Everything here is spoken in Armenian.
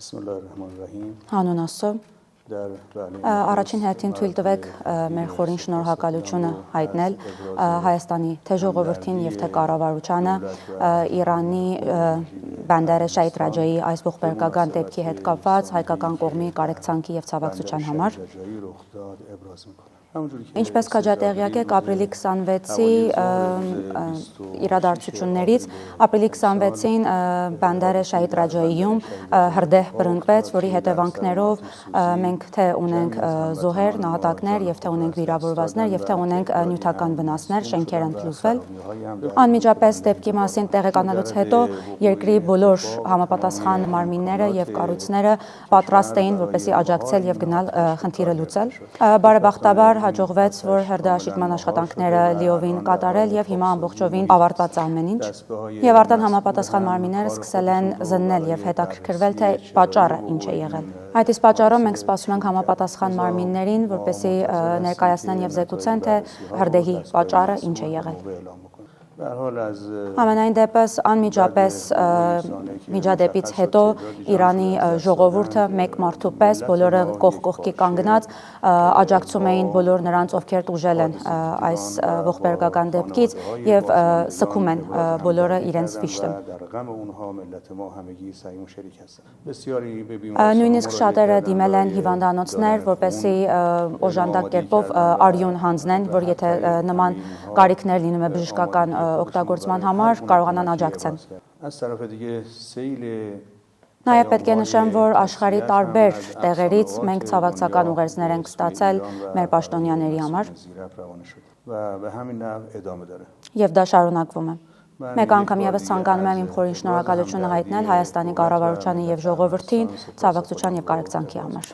Bismillahirrahmanirrahim. Հանուն Աստծո, առաջին հերթին թույլ տվեք մեր խորին շնորհակալությունը հայտնել Հայաստանի թե ժողովրդին եւ թե կառավարությանը Իրանի Բանդար Շահիդ Ռաջայի այս ողբերգական դեպքի հետ կապված հայկական կողմի կարեկցանքի եւ ցավակցության համար։ Ինչպես քաջատեղյակ եք, ապրիլի 26-ի իրադարձություններից ապրիլի 26-ին Բանդար Շահիդ Ռաջայիում հրդեհ բռնկվեց, որի հետևանքներով մենք թե ունենք զոհեր, նահատակներ եւ թե ունենք վիրավորվածներ եւ թե ունենք նյութական վնասներ, շենքեր են փլուզվել։ Անմիջապես դեպքի մասին տեղեկանալուց հետո երկրի բոլոր համապատասխան մարմինները եւ կառույցները պատրաստ էին որպեսզի աջակցել եւ գնալ խնդիրը լուծել։ Բարեբախտաբար հաջողվեց, որ հրդեհաշիլման աշխատանքները լիովին կատարել եւ հիմա ամբողջովին ավարտված է ամեն ինչ։ Եվ արդեն համապատասխան մարմինները սկսել են զննել եւ հետաքրքրվել, թե պատճառը ինչ է եղել։ Այդ իսկ պատճառով մենք սպասում ենք համապատասխան մարմիններին, որպեսզի ներկայացնեն եւ զեկուցեն, թե հրդեհի պատճառը ինչ է եղել։ Ամենայն դեպս անմիջապես միջադեպից հետո Իրանի ժողովուրդը մեկ մարդու պես բոլորը կողք կողքի կանգնած աջակցում էին բոլոր նրանց, ովքեր տուժել են այս ողբերգական դեպքից եւ սգում են բոլորը իրենց վիշտը։ Նույնիսկ շատերը դիմել են հիվանդանոցներ, որպեսզի օժանդակ կերպով արյուն հանձնեն, որ եթե նման կարիքներ լինում է բժշկական օգտագործման համար կարողանան աջակցեն։ Նաև պետք է նշեմ, որ աշխարհի տարբեր տեղերից մենք ցավակցական ուղերձներ ենք ստացել մեր պաշտոնյաների համար։ Եվ դա շարունակվում է։ Մեկ անգամ եւս ցանկանում եմ իմ խորին շնորհակալությունը հայտնել Հայաստանի կառավարությանը եւ ժողովրդին ցավակցության եւ կարեկցանքի համար։